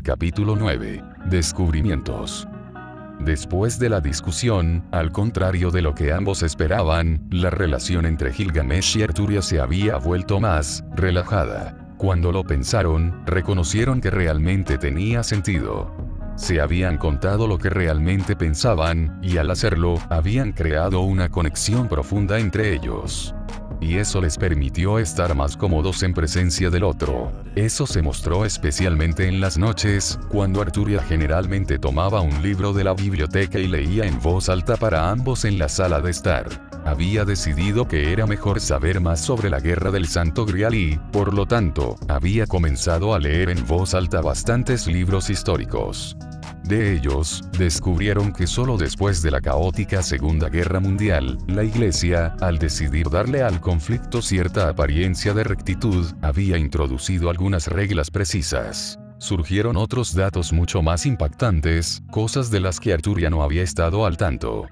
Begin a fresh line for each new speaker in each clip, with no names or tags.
Capítulo 9. Descubrimientos. Después de la discusión, al contrario de lo que ambos esperaban, la relación entre Gilgamesh y Arturia se había vuelto más relajada. Cuando lo pensaron, reconocieron que realmente tenía sentido. Se habían contado lo que realmente pensaban, y al hacerlo, habían creado una conexión profunda entre ellos. Y eso les permitió estar más cómodos en presencia del otro. Eso se mostró especialmente en las noches, cuando Arturia generalmente tomaba un libro de la biblioteca y leía en voz alta para ambos en la sala de estar. Había decidido que era mejor saber más sobre la guerra del Santo Grial y, por lo tanto, había comenzado a leer en voz alta bastantes libros históricos. De ellos, descubrieron que solo después de la caótica Segunda Guerra Mundial, la Iglesia, al decidir darle al conflicto cierta apariencia de rectitud, había introducido algunas reglas precisas. Surgieron otros datos mucho más impactantes, cosas de las que Arturia no había estado al tanto.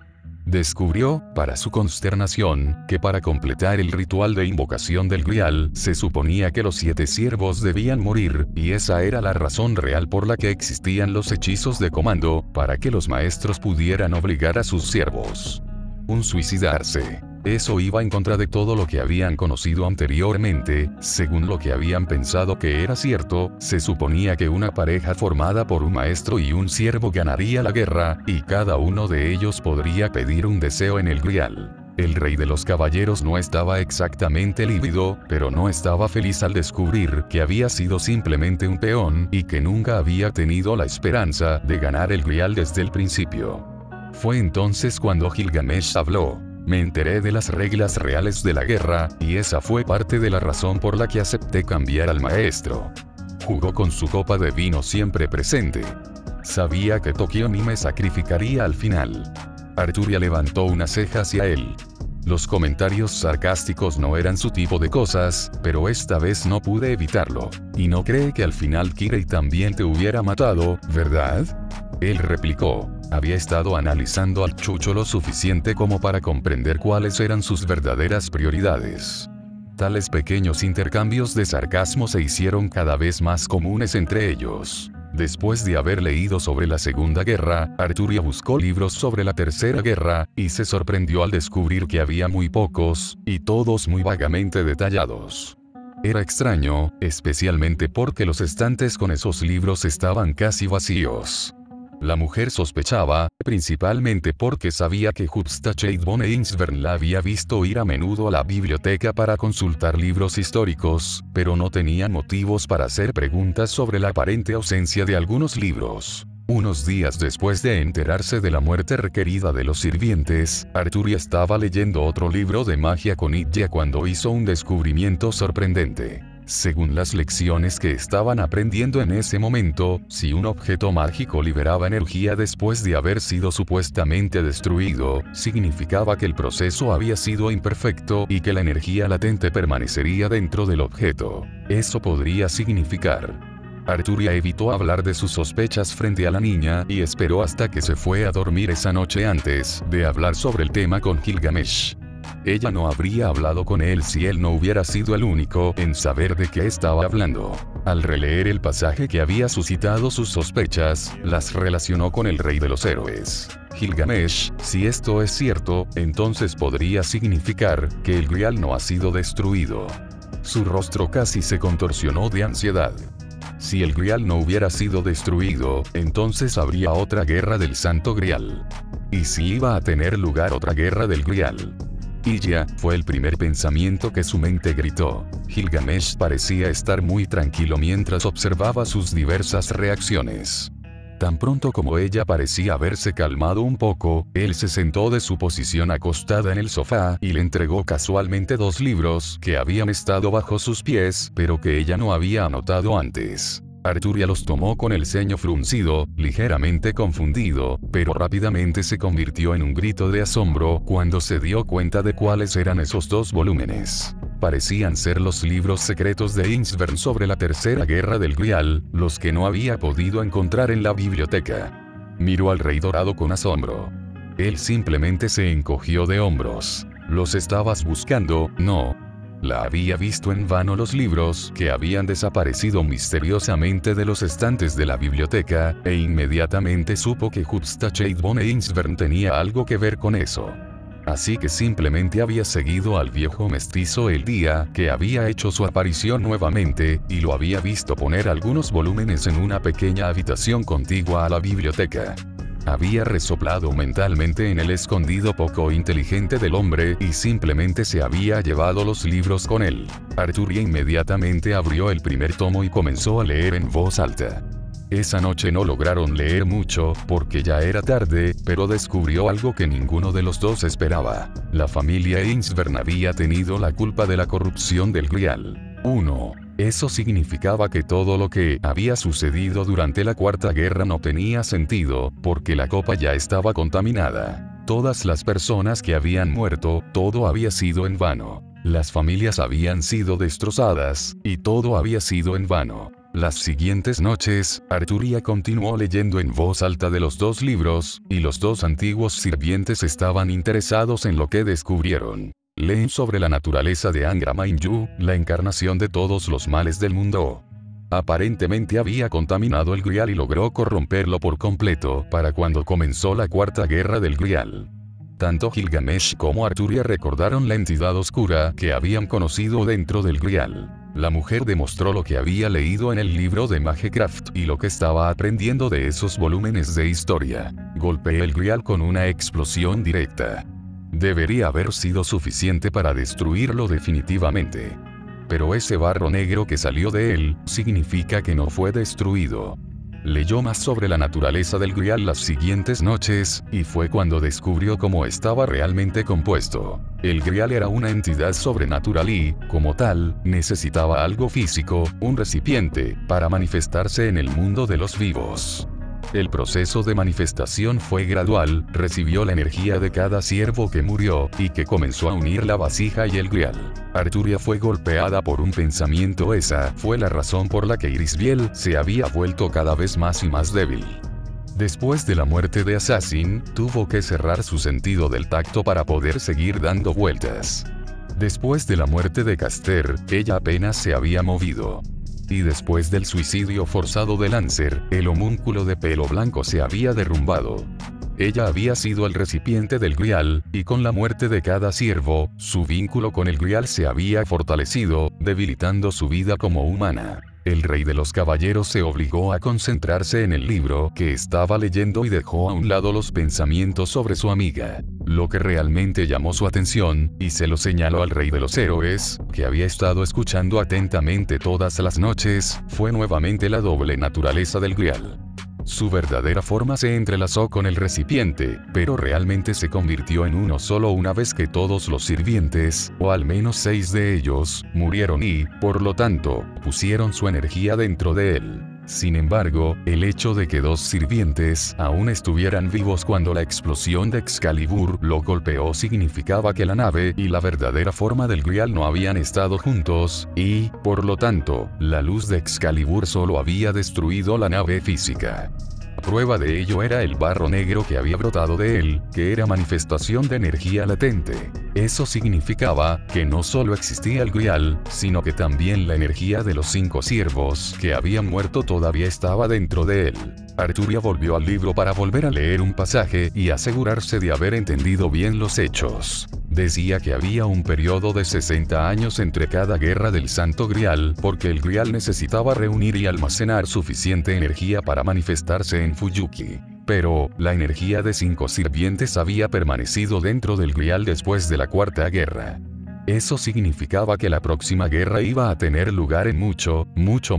Descubrió, para su consternación, que para completar el ritual de invocación del Grial, se suponía que los 7 siervos debían morir, y esa era la razón real por la que existían los hechizos de comando, para que los maestros pudieran obligar a sus siervos a suicidarse. Eso iba en contra de todo lo que habían conocido anteriormente. Según lo que habían pensado que era cierto, se suponía que una pareja formada por un maestro y un siervo ganaría la guerra, y cada uno de ellos podría pedir un deseo en el Grial. El rey de los caballeros no estaba exactamente lívido, pero no estaba feliz al descubrir que había sido simplemente un peón y que nunca había tenido la esperanza de ganar el Grial desde el principio. Fue entonces cuando Gilgamesh habló. Me enteré de las reglas reales de la guerra, y esa fue parte de la razón por la que acepté cambiar al maestro. Jugó con su copa de vino siempre presente. Sabía que Tokio-ni me sacrificaría al final. Arturia levantó una ceja hacia él. Los comentarios sarcásticos no eran su tipo de cosas, pero esta vez no pude evitarlo. ¿Y no cree que al final Kirei también te hubiera matado, verdad? Él replicó. Había estado analizando al Chucho lo suficiente como para comprender cuáles eran sus verdaderas prioridades. Tales pequeños intercambios de sarcasmo se hicieron cada vez más comunes entre ellos. Después de haber leído sobre la Segunda Guerra, Arturia buscó libros sobre la Tercera Guerra, y se sorprendió al descubrir que había muy pocos, y todos muy vagamente detallados. Era extraño, especialmente porque los estantes con esos libros estaban casi vacíos. La mujer sospechaba, principalmente porque sabía que Hupstacheid von Einsvern la había visto ir a menudo a la biblioteca para consultar libros históricos, pero no tenía motivos para hacer preguntas sobre la aparente ausencia de algunos libros. Unos días después de enterarse de la muerte requerida de los sirvientes, Arturia estaba leyendo otro libro de magia con Idja cuando hizo un descubrimiento sorprendente. Según las lecciones que estaban aprendiendo en ese momento, si un objeto mágico liberaba energía después de haber sido supuestamente destruido, significaba que el proceso había sido imperfecto y que la energía latente permanecería dentro del objeto. Eso podría significar. Arturia evitó hablar de sus sospechas frente a la niña y esperó hasta que se fue a dormir esa noche antes de hablar sobre el tema con Gilgamesh. Ella no habría hablado con él si él no hubiera sido el único en saber de qué estaba hablando. Al releer el pasaje que había suscitado sus sospechas, las relacionó con el rey de los héroes. Gilgamesh, si esto es cierto, entonces podría significar que el Grial no ha sido destruido. Su rostro casi se contorsionó de ansiedad. Si el Grial no hubiera sido destruido, entonces habría otra guerra del Santo Grial. ¿Y si iba a tener lugar otra guerra del Grial? Y ya, fue el primer pensamiento que su mente gritó. Gilgamesh parecía estar muy tranquilo mientras observaba sus diversas reacciones. Tan pronto como ella parecía haberse calmado un poco, él se sentó de su posición acostada en el sofá y le entregó casualmente 2 libros que habían estado bajo sus pies, pero que ella no había anotado antes. Arturia los tomó con el ceño fruncido, ligeramente confundido, pero rápidamente se convirtió en un grito de asombro cuando se dio cuenta de cuáles eran esos 2 volúmenes. Parecían ser los libros secretos de Einsvern sobre la Tercera Guerra del Grial, los que no había podido encontrar en la biblioteca. Miró al Rey Dorado con asombro. Él simplemente se encogió de hombros. ¿Los estabas buscando, no? La había visto en vano los libros que habían desaparecido misteriosamente de los estantes de la biblioteca, e inmediatamente supo que Hupstacheit von Einsvern tenía algo que ver con eso. Así que simplemente había seguido al viejo mestizo el día que había hecho su aparición nuevamente, y lo había visto poner algunos volúmenes en una pequeña habitación contigua a la biblioteca. Había resoplado mentalmente en el escondido poco inteligente del hombre y simplemente se había llevado los libros con él. Arturia inmediatamente abrió el primer tomo y comenzó a leer en voz alta. Esa noche no lograron leer mucho, porque ya era tarde, pero descubrió algo que ninguno de los dos esperaba. La familia Einsvern había tenido la culpa de la corrupción del Grial. 1. Eso significaba que todo lo que había sucedido durante la Cuarta Guerra no tenía sentido, porque la copa ya estaba contaminada. Todas las personas que habían muerto, todo había sido en vano. Las familias habían sido destrozadas, y todo había sido en vano. Las siguientes noches, Arturia continuó leyendo en voz alta de los dos libros, y los dos antiguos sirvientes estaban interesados en lo que descubrieron. Leen sobre la naturaleza de Angra Mainyu, la encarnación de todos los males del mundo. Aparentemente había contaminado el Grial y logró corromperlo por completo para cuando comenzó la Cuarta Guerra del Grial. Tanto Gilgamesh como Arturia recordaron la entidad oscura que habían conocido dentro del Grial. La mujer demostró lo que había leído en el libro de Magecraft y lo que estaba aprendiendo de esos volúmenes de historia. Golpeé el Grial con una explosión directa. Debería haber sido suficiente para destruirlo definitivamente. Pero ese barro negro que salió de él, significa que no fue destruido. Leyó más sobre la naturaleza del Grial las siguientes noches, y fue cuando descubrió cómo estaba realmente compuesto. El Grial era una entidad sobrenatural y, como tal, necesitaba algo físico, un recipiente, para manifestarse en el mundo de los vivos. El proceso de manifestación fue gradual, recibió la energía de cada siervo que murió, y que comenzó a unir la vasija y el Grial. Arturia fue golpeada por un pensamiento. Esa fue la razón por la que Irisbiel se había vuelto cada vez más y más débil. Después de la muerte de Assassin, tuvo que cerrar su sentido del tacto para poder seguir dando vueltas. Después de la muerte de Caster, ella apenas se había movido. Y después del suicidio forzado de Lancer, el homúnculo de pelo blanco se había derrumbado. Ella había sido el recipiente del Grial, y con la muerte de cada siervo, su vínculo con el Grial se había fortalecido, debilitando su vida como humana. El rey de los caballeros se obligó a concentrarse en el libro que estaba leyendo y dejó a un lado los pensamientos sobre su amiga. Lo que realmente llamó su atención, y se lo señaló al rey de los héroes, que había estado escuchando atentamente todas las noches, fue nuevamente la doble naturaleza del Grial. Su verdadera forma se entrelazó con el recipiente, pero realmente se convirtió en uno solo una vez que todos los sirvientes, o al menos 6 de ellos, murieron y, por lo tanto, pusieron su energía dentro de él. Sin embargo, el hecho de que 2 sirvientes aún estuvieran vivos cuando la explosión de Excalibur lo golpeó significaba que la nave y la verdadera forma del Grial no habían estado juntos, y, por lo tanto, la luz de Excalibur solo había destruido la nave física. Prueba de ello era el barro negro que había brotado de él, que era manifestación de energía latente. Eso significaba que no solo existía el Grial, sino que también la energía de los 5 siervos que habían muerto todavía estaba dentro de él. Arturia volvió al libro para volver a leer un pasaje y asegurarse de haber entendido bien los hechos. Decía que había un periodo de 60 años entre cada guerra del Santo Grial, porque el Grial necesitaba reunir y almacenar suficiente energía para manifestarse en Fuyuki. Pero, la energía de 5 sirvientes había permanecido dentro del Grial después de la Cuarta Guerra. Eso significaba que la próxima guerra iba a tener lugar en mucho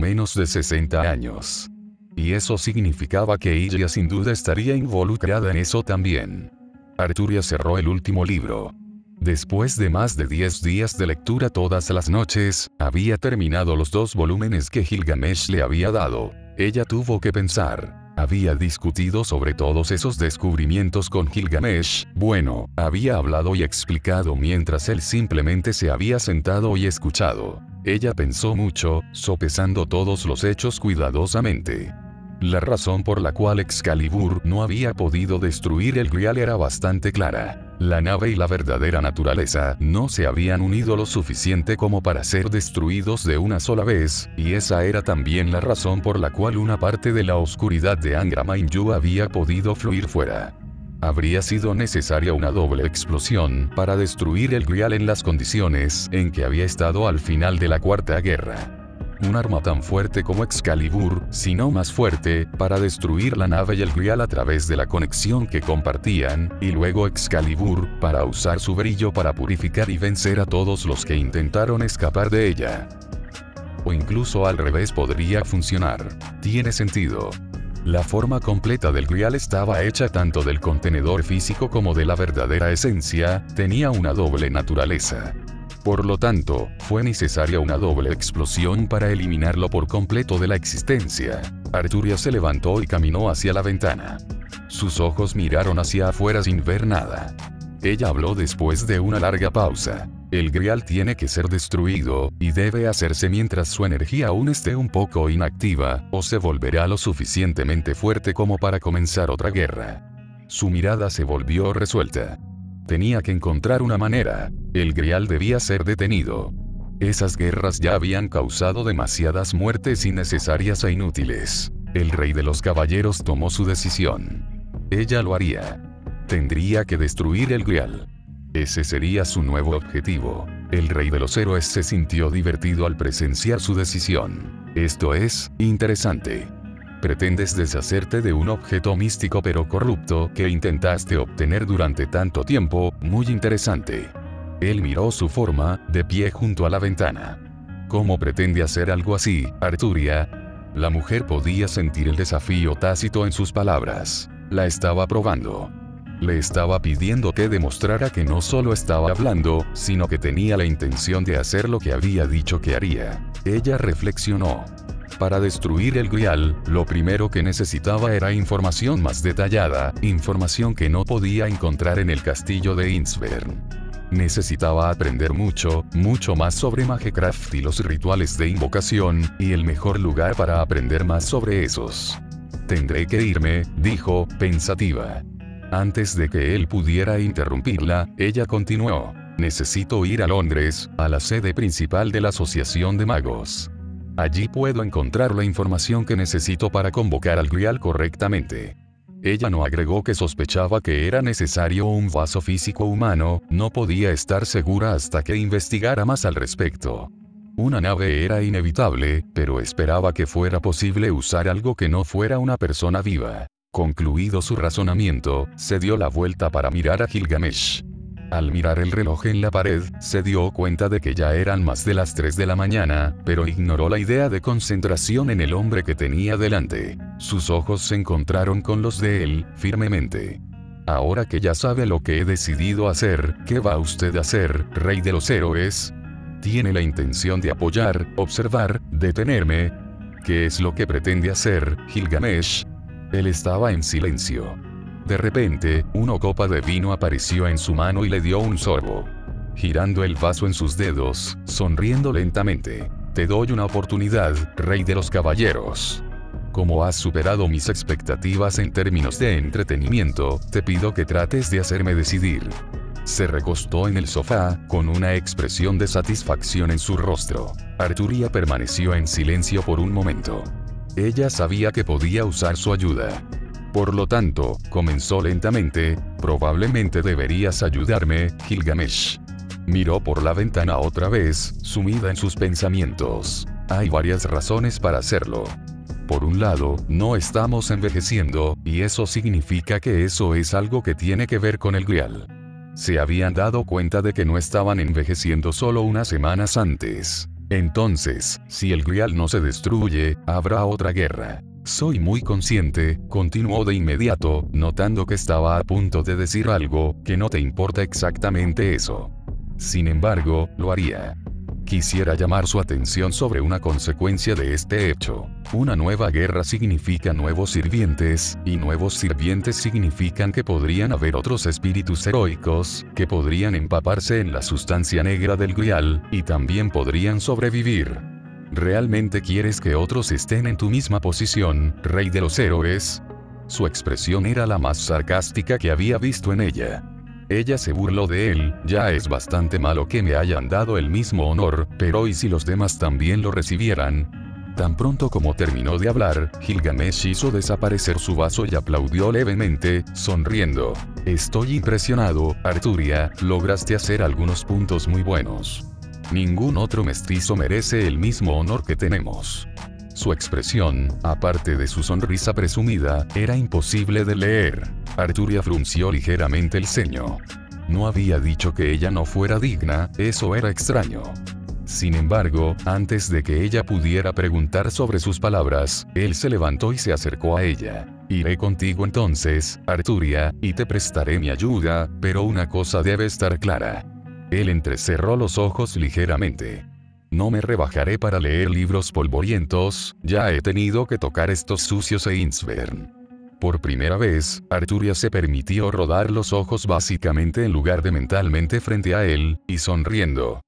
menos de 60 años. Y eso significaba que ella sin duda estaría involucrada en eso también. Arturia cerró el último libro. Después de más de 10 días de lectura todas las noches, había terminado los 2 volúmenes que Gilgamesh le había dado. Ella tuvo que pensar. Había discutido sobre todos esos descubrimientos con Gilgamesh, bueno, había hablado y explicado mientras él simplemente se había sentado y escuchado. Ella pensó mucho, sopesando todos los hechos cuidadosamente. La razón por la cual Excalibur no había podido destruir el Grial era bastante clara. La nave y la verdadera naturaleza no se habían unido lo suficiente como para ser destruidos de una sola vez, y esa era también la razón por la cual una parte de la oscuridad de Angra Mainyu había podido fluir fuera. Habría sido necesaria una doble explosión para destruir el Grial en las condiciones en que había estado al final de la Cuarta Guerra. Un arma tan fuerte como Excalibur, si no más fuerte, para destruir la nave y el Grial a través de la conexión que compartían, y luego Excalibur, para usar su brillo para purificar y vencer a todos los que intentaron escapar de ella. O incluso al revés podría funcionar. Tiene sentido. La forma completa del Grial estaba hecha tanto del contenedor físico como de la verdadera esencia, tenía una doble naturaleza. Por lo tanto, fue necesaria una doble explosión para eliminarlo por completo de la existencia. Arturia se levantó y caminó hacia la ventana. Sus ojos miraron hacia afuera sin ver nada. Ella habló después de una larga pausa. El Grial tiene que ser destruido, y debe hacerse mientras su energía aún esté un poco inactiva, o se volverá lo suficientemente fuerte como para comenzar otra guerra. Su mirada se volvió resuelta. Tenía que encontrar una manera. El Grial debía ser detenido. Esas guerras ya habían causado demasiadas muertes innecesarias e inútiles. El rey de los caballeros tomó su decisión. Ella lo haría. Tendría que destruir el Grial. Ese sería su nuevo objetivo. El rey de los héroes se sintió divertido al presenciar su decisión. Esto es interesante. Pretendes deshacerte de un objeto místico pero corrupto que intentaste obtener durante tanto tiempo, muy interesante. Él miró su forma, de pie junto a la ventana. ¿Cómo pretende hacer algo así, Arturia? La mujer podía sentir el desafío tácito en sus palabras. La estaba probando. Le estaba pidiendo que demostrara que no solo estaba hablando, sino que tenía la intención de hacer lo que había dicho que haría. Ella reflexionó. Para destruir el Grial, lo primero que necesitaba era información más detallada, información que no podía encontrar en el castillo de Innsbern. Necesitaba aprender mucho, mucho más sobre Magecraft y los rituales de invocación, y el mejor lugar para aprender más sobre esos. Tendré que irme, dijo, pensativa. Antes de que él pudiera interrumpirla, ella continuó. Necesito ir a Londres, a la sede principal de la Asociación de Magos. Allí puedo encontrar la información que necesito para convocar al Grial correctamente. Ella no agregó que sospechaba que era necesario un vaso físico humano, no podía estar segura hasta que investigara más al respecto. Una nave era inevitable, pero esperaba que fuera posible usar algo que no fuera una persona viva. Concluido su razonamiento, se dio la vuelta para mirar a Gilgamesh. Al mirar el reloj en la pared, se dio cuenta de que ya eran más de las 3 de la mañana, pero ignoró la idea de concentración en el hombre que tenía delante. Sus ojos se encontraron con los de él, firmemente. Ahora que ya sabe lo que he decidido hacer, ¿qué va usted a hacer, rey de los héroes? ¿Tiene la intención de apoyar, observar, detenerme? ¿Qué es lo que pretende hacer, Gilgamesh? Él estaba en silencio. De repente, una copa de vino apareció en su mano y le dio un sorbo. Girando el vaso en sus dedos, sonriendo lentamente. Te doy una oportunidad, rey de los caballeros. Como has superado mis expectativas en términos de entretenimiento, te pido que trates de hacerme decidir. Se recostó en el sofá, con una expresión de satisfacción en su rostro. Arturia permaneció en silencio por un momento. Ella sabía que podía usar su ayuda. Por lo tanto, comenzó lentamente, probablemente deberías ayudarme, Gilgamesh. Miró por la ventana otra vez, sumida en sus pensamientos. Hay varias razones para hacerlo. Por un lado, no estamos envejeciendo, y eso significa que eso es algo que tiene que ver con el Grial. Se habían dado cuenta de que no estaban envejeciendo solo unas semanas antes. Entonces, si el Grial no se destruye, habrá otra guerra. Soy muy consciente, continuó de inmediato, notando que estaba a punto de decir algo, que no te importa exactamente eso. Sin embargo, lo haría. Quisiera llamar su atención sobre una consecuencia de este hecho. Una nueva guerra significa nuevos sirvientes, y nuevos sirvientes significan que podrían haber otros espíritus heroicos, que podrían empaparse en la sustancia negra del Grial, y también podrían sobrevivir. ¿Realmente quieres que otros estén en tu misma posición, rey de los héroes? Su expresión era la más sarcástica que había visto en ella. Ella se burló de él, ya es bastante malo que me hayan dado el mismo honor, pero ¿y si los demás también lo recibieran? Tan pronto como terminó de hablar, Gilgamesh hizo desaparecer su vaso y aplaudió levemente, sonriendo. Estoy impresionado, Arturia, lograste hacer algunos puntos muy buenos. Ningún otro mestizo merece el mismo honor que tenemos. Su expresión, aparte de su sonrisa presumida, era imposible de leer. Arturia frunció ligeramente el ceño. No había dicho que ella no fuera digna, eso era extraño. Sin embargo, antes de que ella pudiera preguntar sobre sus palabras, él se levantó y se acercó a ella. Iré contigo entonces, Arturia, y te prestaré mi ayuda, pero una cosa debe estar clara. Él entrecerró los ojos ligeramente. No me rebajaré para leer libros polvorientos, ya he tenido que tocar estos sucios Einsvern. Por primera vez, Arturia se permitió rodar los ojos básicamente en lugar de mentalmente frente a él, y sonriendo.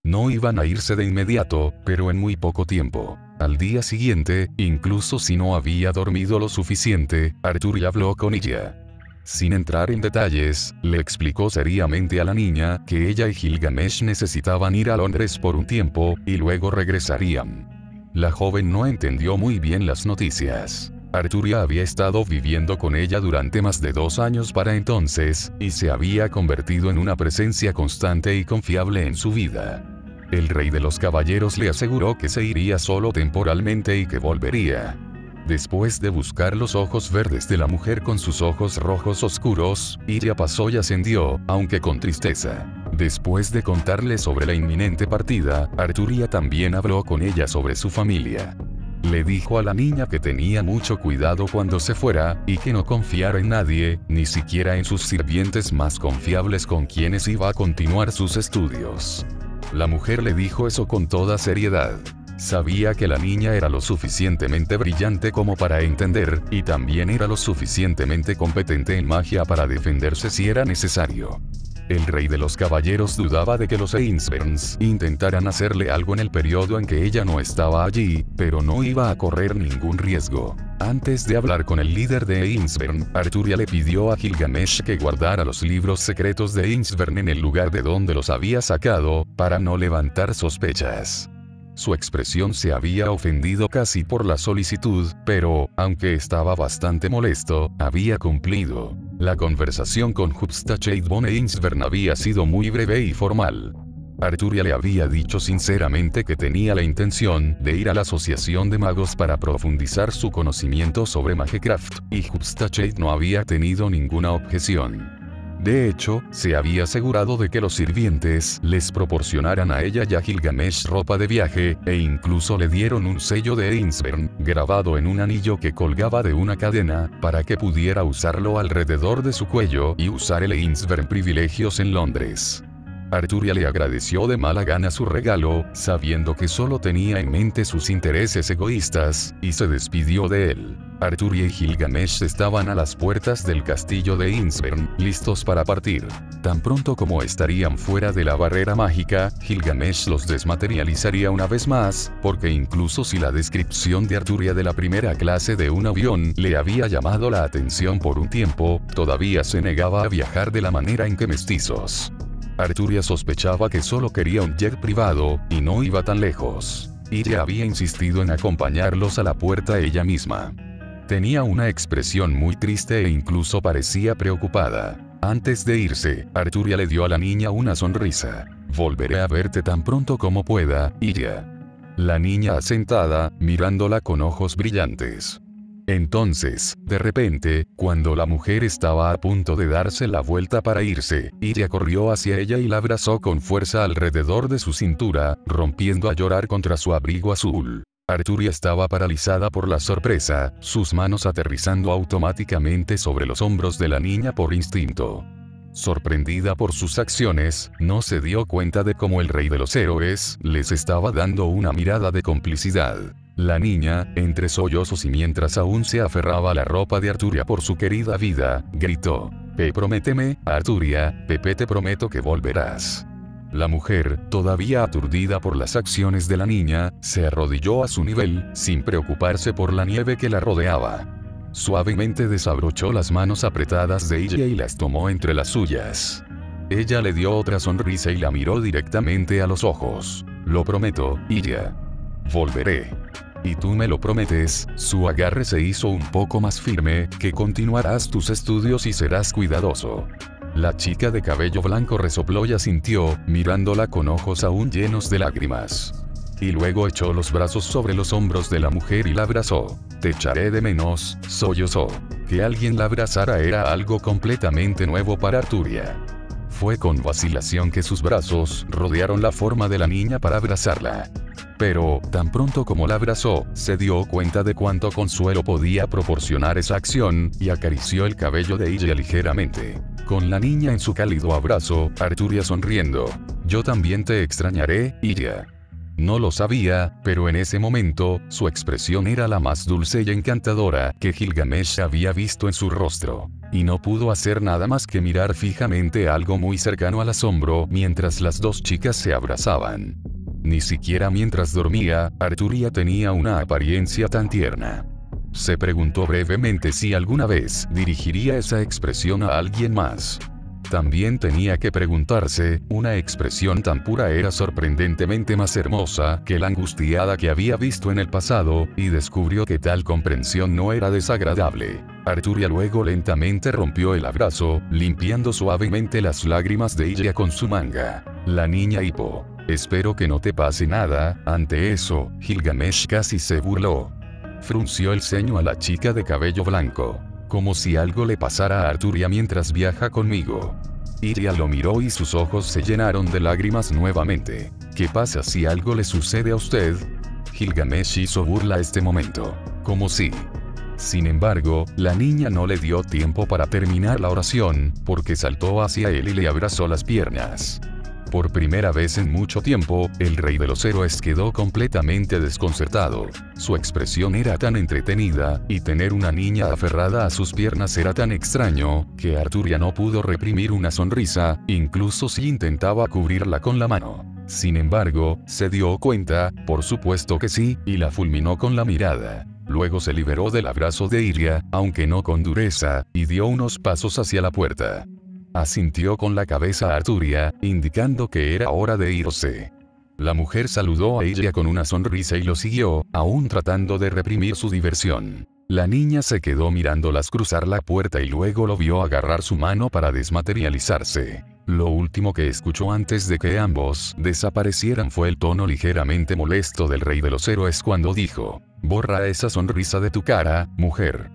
No iban a irse de inmediato, pero en muy poco tiempo. Al día siguiente, incluso si no había dormido lo suficiente, Arturia habló con ella. Sin entrar en detalles, le explicó seriamente a la niña que ella y Gilgamesh necesitaban ir a Londres por un tiempo, y luego regresarían. La joven no entendió muy bien las noticias. Arturia había estado viviendo con ella durante más de 2 años para entonces, y se había convertido en una presencia constante y confiable en su vida. El rey de los caballeros le aseguró que se iría solo temporalmente y que volvería. Después de buscar los ojos verdes de la mujer con sus ojos rojos oscuros, ella pasó y ascendió, aunque con tristeza. Después de contarle sobre la inminente partida, Arturia también habló con ella sobre su familia. Le dijo a la niña que tenía mucho cuidado cuando se fuera, y que no confiara en nadie, ni siquiera en sus sirvientes más confiables con quienes iba a continuar sus estudios. La mujer le dijo eso con toda seriedad. Sabía que la niña era lo suficientemente brillante como para entender, y también era lo suficientemente competente en magia para defenderse si era necesario. El rey de los caballeros dudaba de que los Einsverns intentaran hacerle algo en el periodo en que ella no estaba allí, pero no iba a correr ningún riesgo. Antes de hablar con el líder de Einsvern, Arturia le pidió a Gilgamesh que guardara los libros secretos de Einsvern en el lugar de donde los había sacado, para no levantar sospechas. Su expresión se había ofendido casi por la solicitud, pero, aunque estaba bastante molesto, había cumplido. La conversación con Hupstacheit von Einsvern había sido muy breve y formal. Arturia le había dicho sinceramente que tenía la intención de ir a la Asociación de Magos para profundizar su conocimiento sobre Magecraft, y Hupstacheit no había tenido ninguna objeción. De hecho, se había asegurado de que los sirvientes les proporcionaran a ella y a Gilgamesh ropa de viaje, e incluso le dieron un sello de Einsvern, grabado en un anillo que colgaba de una cadena, para que pudiera usarlo alrededor de su cuello y usar el Einsvern privilegios en Londres. Arturia le agradeció de mala gana su regalo, sabiendo que solo tenía en mente sus intereses egoístas, y se despidió de él. Arturia y Gilgamesh estaban a las puertas del castillo de Einsvern, listos para partir. Tan pronto como estarían fuera de la barrera mágica, Gilgamesh los desmaterializaría una vez más, porque incluso si la descripción de Arturia de la primera clase de un avión le había llamado la atención por un tiempo, todavía se negaba a viajar de la manera en que mestizos. Arturia sospechaba que solo quería un jet privado, y no iba tan lejos. Ella había insistido en acompañarlos a la puerta ella misma. Tenía una expresión muy triste e incluso parecía preocupada. Antes de irse, Arturia le dio a la niña una sonrisa. Volveré a verte tan pronto como pueda, Illa. La niña asentada, mirándola con ojos brillantes. Entonces, de repente, cuando la mujer estaba a punto de darse la vuelta para irse, ella corrió hacia ella y la abrazó con fuerza alrededor de su cintura, rompiendo a llorar contra su abrigo azul. Arturia estaba paralizada por la sorpresa, sus manos aterrizando automáticamente sobre los hombros de la niña por instinto. Sorprendida por sus acciones, no se dio cuenta de cómo el rey de los héroes les estaba dando una mirada de complicidad. La niña, entre sollozos y mientras aún se aferraba a la ropa de Arturia por su querida vida, gritó: prométeme, Arturia, Pepe, te prometo que volverás. La mujer, todavía aturdida por las acciones de la niña, se arrodilló a su nivel, sin preocuparse por la nieve que la rodeaba. Suavemente desabrochó las manos apretadas de ella y las tomó entre las suyas. Ella le dio otra sonrisa y la miró directamente a los ojos. Lo prometo, Illa. Volveré. ¿Y tú me lo prometes? Su agarre se hizo un poco más firme, que continuarás tus estudios y serás cuidadoso. La chica de cabello blanco resopló y asintió, mirándola con ojos aún llenos de lágrimas. Y luego echó los brazos sobre los hombros de la mujer y la abrazó. Te echaré de menos, sollozó. Que alguien la abrazara era algo completamente nuevo para Arturia. Fue con vacilación que sus brazos rodearon la forma de la niña para abrazarla. Pero, tan pronto como la abrazó, se dio cuenta de cuánto consuelo podía proporcionar esa acción, y acarició el cabello de ella ligeramente. Con la niña en su cálido abrazo, Arturia sonriendo. Yo también te extrañaré, Illa. No lo sabía, pero en ese momento, su expresión era la más dulce y encantadora que Gilgamesh había visto en su rostro. Y no pudo hacer nada más que mirar fijamente algo muy cercano al asombro mientras las dos chicas se abrazaban. Ni siquiera mientras dormía, Arturia tenía una apariencia tan tierna. Se preguntó brevemente si alguna vez dirigiría esa expresión a alguien más. También tenía que preguntarse, una expresión tan pura era sorprendentemente más hermosa que la angustiada que había visto en el pasado, y descubrió que tal comprensión no era desagradable. Arturia luego lentamente rompió el abrazo, limpiando suavemente las lágrimas de ella con su manga. La niña hipó. Espero que no te pase nada. Ante eso, Gilgamesh casi se burló. Frunció el ceño a la chica de cabello blanco. Como si algo le pasara a Arturia mientras viaja conmigo. Iria lo miró y sus ojos se llenaron de lágrimas nuevamente. ¿Qué pasa si algo le sucede a usted? Gilgamesh hizo burla a este momento. Como si. Sin embargo, la niña no le dio tiempo para terminar la oración, porque saltó hacia él y le abrazó las piernas. Por primera vez en mucho tiempo, el rey de los héroes quedó completamente desconcertado. Su expresión era tan entretenida, y tener una niña aferrada a sus piernas era tan extraño, que Arturia no pudo reprimir una sonrisa, incluso si intentaba cubrirla con la mano. Sin embargo, se dio cuenta, por supuesto que sí, y la fulminó con la mirada. Luego se liberó del abrazo de Iria, aunque no con dureza, y dio unos pasos hacia la puerta. Asintió con la cabeza a Arturia, indicando que era hora de irse. La mujer saludó a ella con una sonrisa y lo siguió, aún tratando de reprimir su diversión. La niña se quedó mirándolas cruzar la puerta y luego lo vio agarrar su mano para desmaterializarse. Lo último que escuchó antes de que ambos desaparecieran fue el tono ligeramente molesto del rey de los héroes cuando dijo: «Borra esa sonrisa de tu cara, mujer».